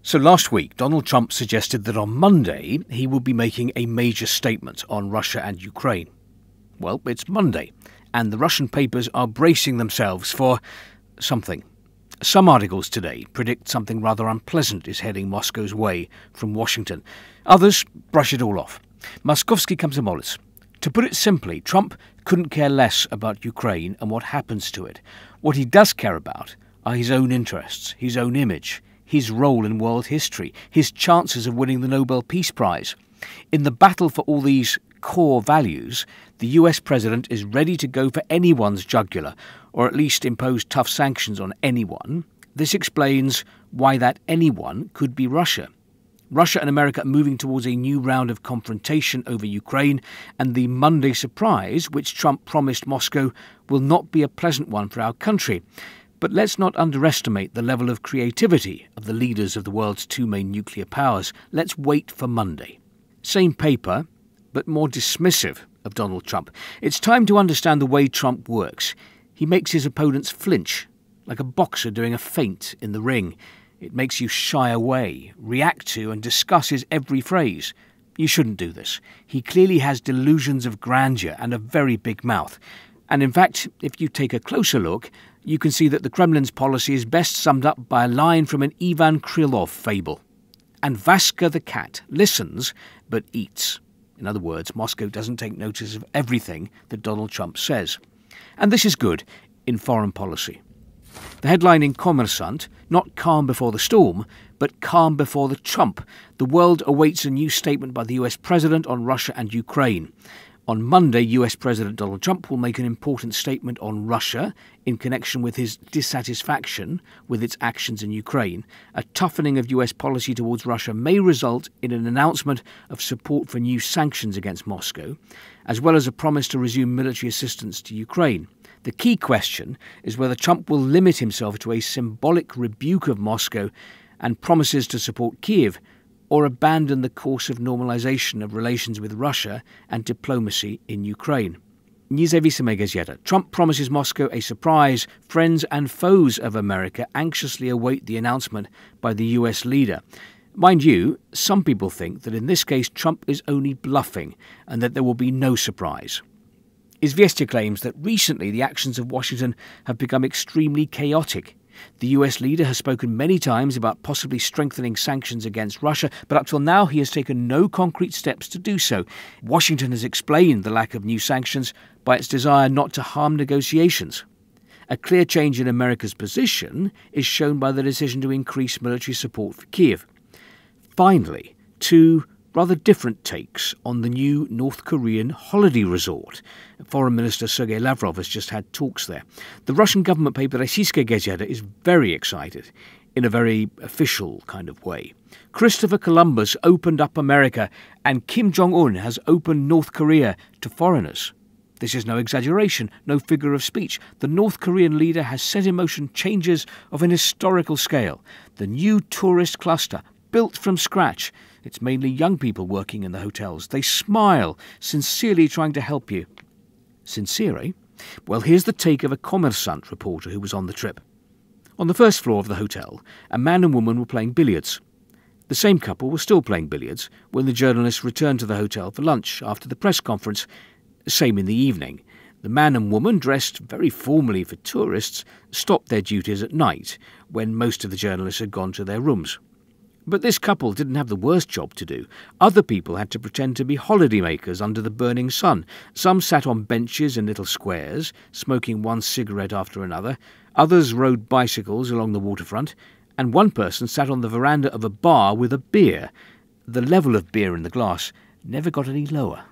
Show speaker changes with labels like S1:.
S1: So last week, Donald Trump suggested that on Monday he would be making a major statement on Russia and Ukraine. Well, it's Monday, and the Russian papers are bracing themselves for something. Some articles today predict something rather unpleasant is heading Moscow's way from Washington. Others brush it all off. Moskovsky komsomolets. To put it simply, Trump couldn't care less about Ukraine and what happens to it. What he does care about are his own interests, his own image, his role in world history, his chances of winning the Nobel Peace Prize. In the battle for all these core values, the US president is ready to go for anyone's jugular, or at least impose tough sanctions on anyone. This explains why that anyone could be Russia. Russia and America are moving towards a new round of confrontation over Ukraine, and the Monday surprise, which Trump promised Moscow, will not be a pleasant one for our country. But let's not underestimate the level of creativity of the leaders of the world's two main nuclear powers. Let's wait for Monday. Same paper, but more dismissive of Donald Trump. It's time to understand the way Trump works. He makes his opponents flinch, like a boxer doing a feint in the ring. It makes you shy away, react to and discuss his every phrase. You shouldn't do this. He clearly has delusions of grandeur and a very big mouth. And in fact, if you take a closer look, you can see that the Kremlin's policy is best summed up by a line from an Ivan Krylov fable. And Vaska the cat listens, but eats. In other words, Moscow doesn't take notice of everything that Donald Trump says. And this is good in foreign policy. The headline in Kommersant, not calm before the storm, but calm before the Trump. The world awaits a new statement by the US president on Russia and Ukraine. On Monday, US President Donald Trump will make an important statement on Russia in connection with his dissatisfaction with its actions in Ukraine. A toughening of US policy towards Russia may result in an announcement of support for new sanctions against Moscow, as well as a promise to resume military assistance to Ukraine. The key question is whether Trump will limit himself to a symbolic rebuke of Moscow and promises to support Kiev, or abandon the course of normalization of relations with Russia and diplomacy in Ukraine. Nezavisime Gazeta. Trump promises Moscow a surprise. Friends and foes of America anxiously await the announcement by the US leader. Mind you, some people think that in this case Trump is only bluffing and that there will be no surprise. Izvestia claims that recently the actions of Washington have become extremely chaotic. The US leader has spoken many times about possibly strengthening sanctions against Russia, but up till now he has taken no concrete steps to do so. Washington has explained the lack of new sanctions by its desire not to harm negotiations. A clear change in America's position is shown by the decision to increase military support for Kiev. Finally, two rather different takes on the new North Korean holiday resort. Foreign Minister Sergei Lavrov has just had talks there. The Russian government paper Rossiyskaya Gazeta is very excited, in a very official kind of way. Christopher Columbus opened up America, and Kim Jong-un has opened North Korea to foreigners. This is no exaggeration, no figure of speech. The North Korean leader has set in motion changes of an historical scale. The new tourist cluster, built from scratch. It's mainly young people working in the hotels. They smile, sincerely trying to help you. Sincere, eh? Well, here's the take of a Kommersant reporter who was on the trip. On the first floor of the hotel, a man and woman were playing billiards. The same couple were still playing billiards when the journalists returned to the hotel for lunch after the press conference. Same in the evening. The man and woman, dressed very formally for tourists, stopped their duties at night when most of the journalists had gone to their rooms. But this couple didn't have the worst job to do. Other people had to pretend to be holidaymakers under the burning sun. Some sat on benches in little squares, smoking one cigarette after another. Others rode bicycles along the waterfront. And one person sat on the veranda of a bar with a beer. The level of beer in the glass never got any lower.